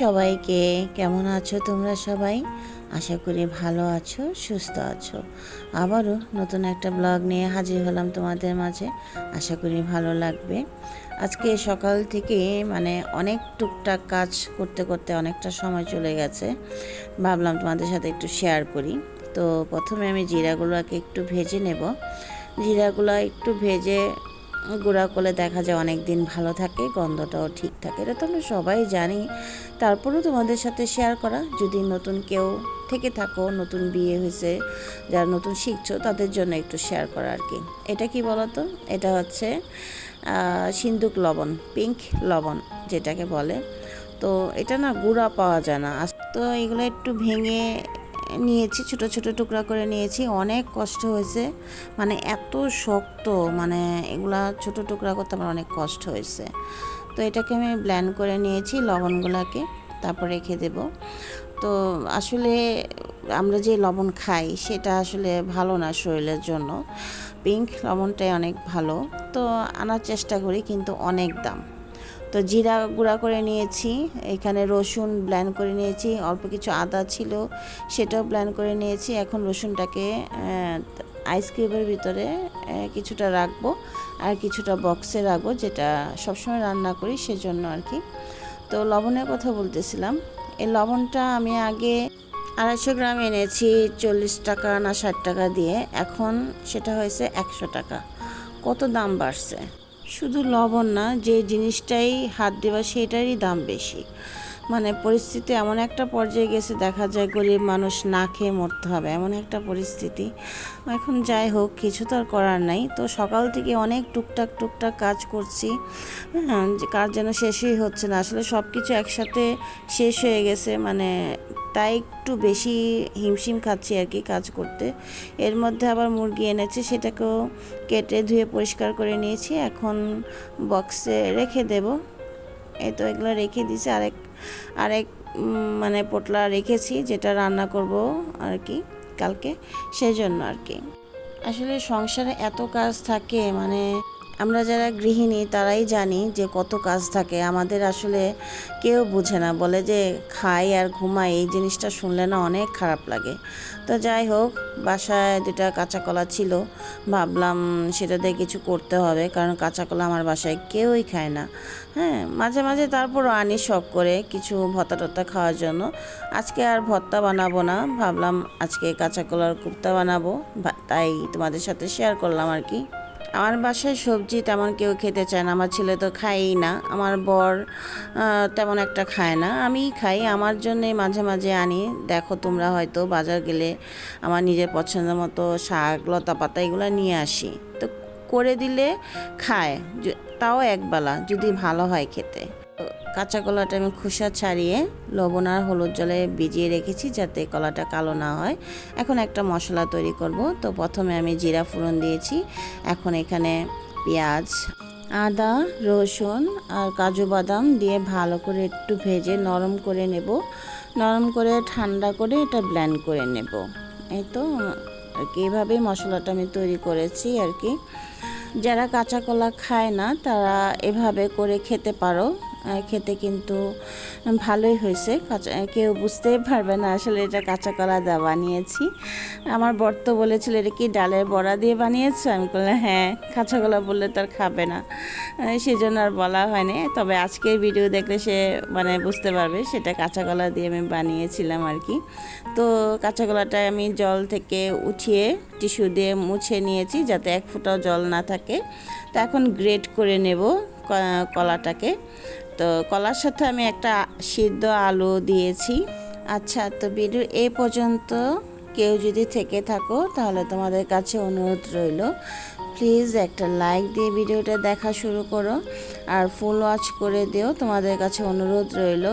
সবাইকে, কেমন আছো তোমরা সবাই? আশা করি ভালো আছো, সুস্থ আছো। আবারও নতুন একটা ব্লগ নিয়ে হাজির হলাম তোমাদের মাঝে। আশা করি ভালো লাগবে। আজকে সকাল থেকে অনেক টুকটাক কাজ করতে করতে অনেকটা সময় চলে গেছে। ভাবলাম তোমাদের সাথে একটু শেয়ার করি। তো প্রথমে আমি জিরাগুলোকে একটু ভেজে নেব। জিরাগুলো একটু ভেজে গুঁড়া করলে দেখা যায় অনেক দিন ভালো থাকে, গন্ধটাও ঠিক থাকে। এটা তো আমরা সবাই জানি, তারপরেও তোমাদের সাথে শেয়ার করা। যদি নতুন কেউ থেকে থাকো, নতুন বিয়ে হয়েছে, যারা নতুন শিখছো তাদের জন্য একটু শেয়ার করা আর কি। এটা কি বলো তো, এটা হচ্ছে সিন্দুক লবণ, পিঙ্ক লবণ যেটাকে বলে। তো এটা না গুঁড়া পাওয়া যায় না। তো এগুলো একটু ভেঙে নিয়েছি, ছোট ছোট টুকরা করে নিয়েছি। অনেক কষ্ট হয়েছে, এত শক্ত, এগুলা ছোট টুকরা করতে আমার অনেক কষ্ট হয়েছে। তো এটাকে আমি ব্লেন্ড করে নিয়েছি লবণগুলোকে, তারপর রেখে দেব। তো আসলে আমরা যে লবণ খাই সেটা আসলে ভালো না শরীরের জন্য। পিঙ্ক লবণটাই অনেক ভালো। তো আনার চেষ্টা করি, কিন্তু অনেক দাম। তো জিরা গুঁড়া করে নিয়েছি, এখানে রসুন ব্লেন্ড করে নিয়েছি, অল্প কিছু আদা ছিল সেটাও ব্লেন্ড করে নিয়েছি। এখন রসুনটাকে আইসক্রিমের ভিতরে কিছুটা রাখবো আর কিছুটা বক্সে রাখবো, যেটা সবসময় রান্না করি সেজন্য আর কি। তো লবণের কথা বলতেছিলাম। এই লবণটা আমি আগে 250 গ্রাম এনেছি 40 টাকা না 60 টাকা দিয়ে, এখন সেটা হয়েছে 100 টাকা। কত দাম বাড়ছে! শুধু লবণ না, যে জিনিসটাই হাত দেওয়া সেটারই দাম বেশি। পরিস্থিতি এমন একটা পর্যায়ে গেছে, দেখা যায় গরিব মানুষ না খেয়ে মরতে হবে, এমন একটা পরিস্থিতি এখন। যাই হোক, কিছু তো আর করার নাই। তো সকাল থেকে অনেক টুকটাক টুকটাক কাজ করছি, কাজ যেন শেষই হচ্ছে না। আসলে সব কিছু একসাথে শেষ হয়ে গেছে, তাই একটু বেশি হিমশিম খাচ্ছি আর কি কাজ করতে। এর মধ্যে আবার মুরগি এনেছে, সেটাকেও কেটে ধুয়ে পরিষ্কার করে নিয়েছি। এখন বক্সে রেখে দেব। এই তো এগুলো রেখে দিয়েছি। আরেক আরেক পোটলা রেখেছি, যেটা রান্না করব আর কি কালকে, সেই জন্য আর কি। আসলে সংসারে এত কাজ থাকে, আমরা যারা গৃহিণী তারাই জানি যে কত কাজ থাকে। আমাদের আসলে কেউ বুঝে না, বলে যে খাই আর ঘুমাই, এই জিনিসটা শুনলে না অনেক খারাপ লাগে। তো যাই হোক, বাসায় 2টা কাঁচা কলা ছিল, ভাবলাম সেটা দিয়ে কিছু করতে হবে, কারণ কাঁচা কলা আমার বাসায় কেউই খায় না। হ্যাঁ, মাঝে মাঝে তারপরও আনি শখ করে কিছু ভর্তা টর্তা খাওয়ার জন্য। আজকে আর ভর্তা বানাবো না, ভাবলাম আজকে কাঁচা কলার কোপ্তা বানাবো, তাই তোমাদের সাথে শেয়ার করলাম আর কি। আমার বাসায় সবজি তেমন কেউ খেতে চায় না, আমার ছেলে তো খায়ই না, আমার বর তেমন একটা খায় না, আমিই খাই। আমার জন্যে মাঝে মাঝে আনি। দেখো তোমরা হয়তো বাজার গেলে আমার নিজের পছন্দ মতো শাক লতা পাতা এগুলো নিয়ে আসি, তো করে দিলে খায়, তাও একবেলা যদি ভালো হয় খেতে। কাঁচা কলাটা আমি খোসা ছাড়িয়ে লবণ আর হলুদ জলে ভিজিয়ে রেখেছি, যাতে কলাটা কালো না হয়। এখন একটা মশলা তৈরি করব। তো প্রথমে আমি জিরা ফোড়ন দিয়েছি। এখন এখানে পেঁয়াজ, আদা, রসুন আর কাজু বাদাম দিয়ে ভালো করে একটু ভেজে নরম করে নেব। নরম করে ঠান্ডা করে এটা ব্লেন্ড করে নেব। এই তো আর কি, এভাবেই মশলাটা আমি তৈরি করেছি আর কি। যারা কাঁচা কলা খায় না তারা এভাবে করে খেতে পারো, খেতে কিন্তু ভালোই হয়েছে। কেউ বুঝতেই পারবে না আসলে এটা কাঁচা কলা দিয়ে বানিয়েছি। আমার বর তো বলেছিল এটা কি ডালের বড়া দিয়ে বানিয়েছো, আমি বললাম হ্যাঁ, কাঁচা কলা বললে তো আর খাবে না, সেই জন্য আর বলা হয়নি। তবে আজকের ভিডিও দেখলে সে বুঝতে পারবে সেটা কাঁচা কলা দিয়ে আমি বানিয়েছিলাম আর কি। তো কাঁচা কলাটা আমি জল থেকে উঠিয়ে টিস্যু দিয়ে মুছে নিয়েছি, যাতে এক ফোঁটাও জল না থাকে। তো এখন গ্রেট করে নেব কলাটাকে। তো কলার সাথে আমি একটা সিদ্ধ আলু দিয়েছি। আচ্ছা, তো ভিডিও এই পর্যন্ত কেউ যদি থেকে থাকো তাহলে তোমাদের কাছে অনুরোধ রইল, প্লিজ একটা লাইক দিয়ে ভিডিওটা দেখা শুরু করো আর ফুল ওয়াচ করে দিও, তোমাদের কাছে অনুরোধ রইল।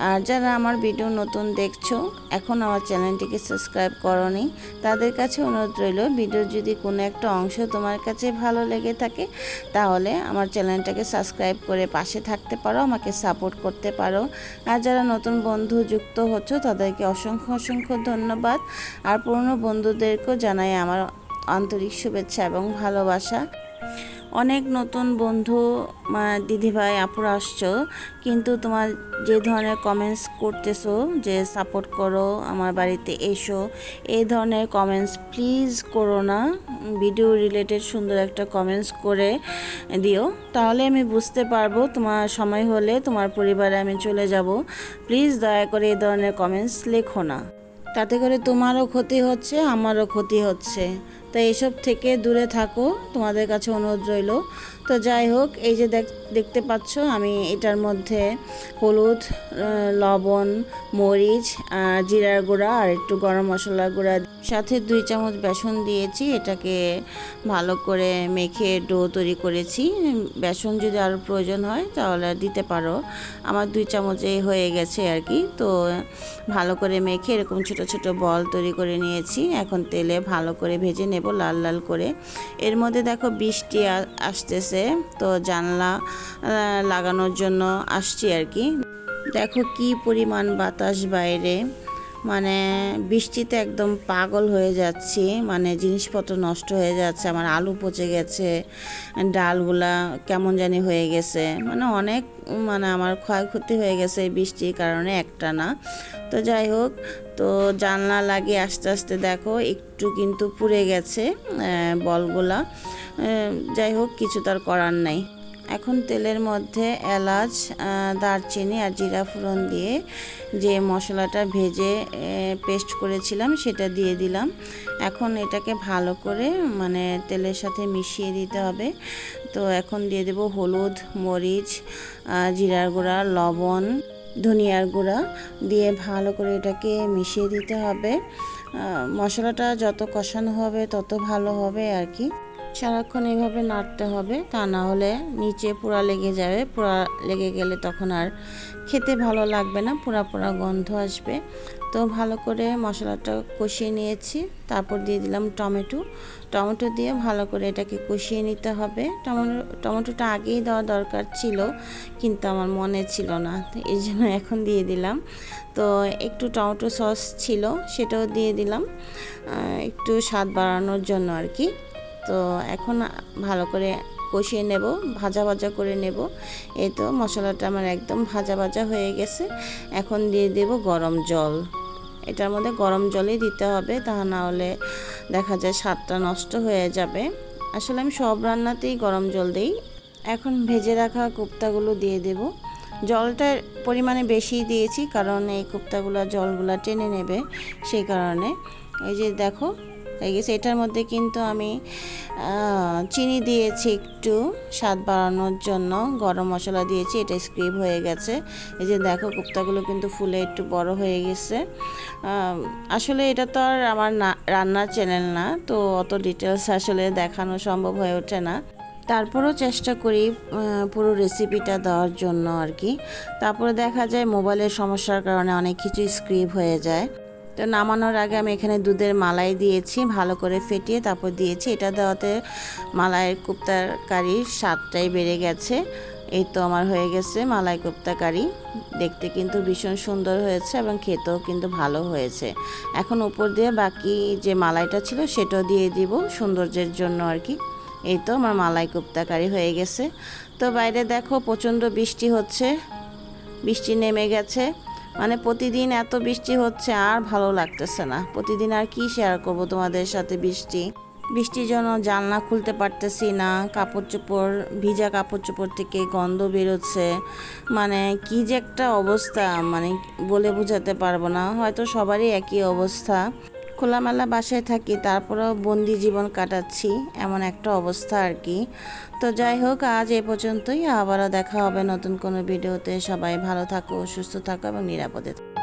আর যারা আমার ভিডিও নতুন দেখছো, এখন আমার চ্যানেলটিকে সাবস্ক্রাইব করোনি, তাদের কাছে অনুরোধ রইল, ভিডিওর যদি কোনো একটা অংশ তোমার কাছে ভালো লেগে থাকে তাহলে আমার চ্যানেলটাকে সাবস্ক্রাইব করে পাশে থাকতে পারো, আমাকে সাপোর্ট করতে পারো। আর যারা নতুন বন্ধু যুক্ত হচ্ছ তাদেরকে অসংখ্য অসংখ্য ধন্যবাদ। আর পুরনো বন্ধুদেরকেও জানাই আমার আন্তরিক শুভেচ্ছা এবং ভালোবাসা। অনেক নতুন বন্ধু দিদিভাই আপুরা আসছো, কিন্তু তোমার যে ধরনের কমেন্টস করতেছো যে সাপোর্ট করো, আমার বাড়িতে এসো, এই ধরনের কমেন্টস প্লিজ করো না। ভিডিও রিলেটেড সুন্দর একটা কমেন্টস করে দিও, তাহলে আমি বুঝতে পারবো তোমার সময় হলে তোমার পরিবারে আমি চলে যাব। প্লিজ দয়া করে এই ধরনের কমেন্টস লেখো না, তাতে করে তোমারও ক্ষতি হচ্ছে, আমারও ক্ষতি হচ্ছে। তো এইসব থেকে দূরে থাকো, তোমাদের কাছে অনুরোধ রইল। তো যাই হোক, এই যে দেখতে পাচ্ছ আমি এটার মধ্যে হলুদ, লবণ, মরিচ, জিরার গুঁড়া আর একটু গরম মশলার গুঁড়া, সাথে 2 চামচ বেসন দিয়েছি। এটাকে ভালো করে মেখে ডো তৈরি করেছি। বেসন যদি আরও প্রয়োজন হয় তাহলে দিতে পারো, আমার 2 চামচে হয়ে গেছে আর কি। তো ভালো করে মেখে এরকম ছোট ছোট বল তৈরি করে নিয়েছি। এখন তেলে ভালো করে ভেজে নেব লাল লাল করে। এর মধ্যে দেখো বৃষ্টি আসতেছে, তো জানলা লাগানোর জন্য আসছি আর কি। দেখো কি পরিমাণ বাতাস বাইরে, মানে বৃষ্টিতে একদম পাগল হয়ে যাচ্ছি, মানে জিনিসপত্র নষ্ট হয়ে যাচ্ছে, আমার আলু পচে গেছে, ডালগুলা কেমন জানি হয়ে গেছে, মানে অনেক আমার ক্ষয়ক্ষতি হয়ে গেছে এই বৃষ্টির কারণে, একটা না। তো যাই হোক, তো জানলা লাগিয়ে আস্তে আস্তে দেখো একটু কিন্তু পুড়ে গেছে বলগুলা। যাই হোক, কিছু তার করার নাই। এখন তেলের মধ্যে এলাচ, দারচিনি আর জিরা ফোড়ন দিয়ে যে মশলাটা ভেজে পেস্ট করেছিলাম সেটা দিয়ে দিলাম। এখন এটাকে ভালো করে তেলের সাথে মিশিয়ে দিতে হবে। তো এখন দিয়ে দেব হলুদ, মরিচ, জিরার গুঁড়া, লবণ, ধনিয়ার গুঁড়া দিয়ে ভালো করে এটাকে মিশিয়ে দিতে হবে। মশলাটা যত কষানো হবে তত ভালো হবে আর কি। সারাক্ষণ এইভাবে নাড়তে হবে, তা না হলে নিচে পোড়া লেগে যাবে। পোড়া লেগে গেলে তখন আর খেতে ভালো লাগবে না, পোড়া পোড়া গন্ধ আসবে। তো ভালো করে মশলাটা কষিয়ে নিয়েছি। তারপর দিয়ে দিলাম টমেটো দিয়ে ভালো করে এটাকে কষিয়ে নিতে হবে। টমেটোটা আগেই দেওয়া দরকার ছিল, কিন্তু আমার মনে ছিল না, তো এই জন্য এখন দিয়ে দিলাম। তো একটু টমেটো সস ছিল, সেটাও দিয়ে দিলাম একটু স্বাদ বাড়ানোর জন্য আর কি। তো এখন ভালো করে কষিয়ে নেব, ভাজা ভাজা করে নেব। এই তো মশলাটা আমার একদম ভাজা ভাজা হয়ে গেছে। এখন দিয়ে দেব গরম জল। এটার মধ্যে গরম জলই দিতে হবে, তা না হলে দেখা যায় স্বাদটা নষ্ট হয়ে যাবে। আসলে আমি সব রান্নাতেই গরম জল দিই। এখন ভেজে রাখা কোপ্তাগুলো দিয়ে দেব। জলটার পরিমাণে বেশি দিয়েছি, কারণ এই কোপ্তাগুলো জলগুলো টেনে নেবে, সেই কারণে। এই যে দেখো হয়ে গেছে। এটার মধ্যে কিন্তু আমি চিনি দিয়েছি একটু স্বাদ বাড়ানোর জন্য, গরম মশলা দিয়েছি, এটা স্ক্রিপ হয়ে গেছে। এই যে দেখো কোপ্তাগুলো কিন্তু ফুলে একটু বড় হয়ে গেছে। আসলে এটা তো আর আমার রান্নার চ্যানেল না, তো অত ডিটেলস আসলে দেখানো সম্ভব হয়ে ওঠে না। তারপরেও চেষ্টা করি পুরো রেসিপিটা দেওয়ার জন্য আর কি। তারপরে দেখা যায় মোবাইলের সমস্যার কারণে অনেক কিছু স্ক্রিপ হয়ে যায়। তো নামানোর আগে আমি এখানে দুধের মালাই দিয়েছি, ভালো করে ফেটিয়ে তারপর দিয়েছি। এটা দেওয়াতে মালাইয়ের কোপ্তার কারির স্বাদটাই বেড়ে গেছে। এই তো আমার হয়ে গেছে মালাই কোপ্তা কারি। দেখতে কিন্তু ভীষণ সুন্দর হয়েছে এবং খেতেও কিন্তু ভালো হয়েছে। এখন উপর দিয়ে বাকি যে মালাইটা ছিল সেটাও দিয়ে দিব সৌন্দর্যের জন্য আর কি। এই তো আমার মালাই কোপ্তা কারি হয়ে গেছে। তো বাইরে দেখো প্রচণ্ড বৃষ্টি হচ্ছে, বৃষ্টি নেমে গেছে। প্রতিদিন এত বৃষ্টি হচ্ছে, আর ভালো লাগতেছে না। প্রতিদিন আর কি শেয়ার করব তোমাদের সাথে বৃষ্টির জন্য জানলা খুলতে পারতেছি না, কাপড় চোপড়, ভিজা কাপড় চোপড় থেকে গন্ধ বেরোচ্ছে। কি যে একটা অবস্থা, বলে বোঝাতে পারবো না। হয়তো সবারই একই অবস্থা। খোলামেলা বাসায় থাকি, তারপরেও বন্দি জীবন কাটাচ্ছি, এমন একটা অবস্থা আর কি। তো যাই হোক, আজ এ পর্যন্তই। আবারও দেখা হবে নতুন কোনো ভিডিওতে। সবাই ভালো থাকো, সুস্থ থাকো এবং নিরাপদে থাকো।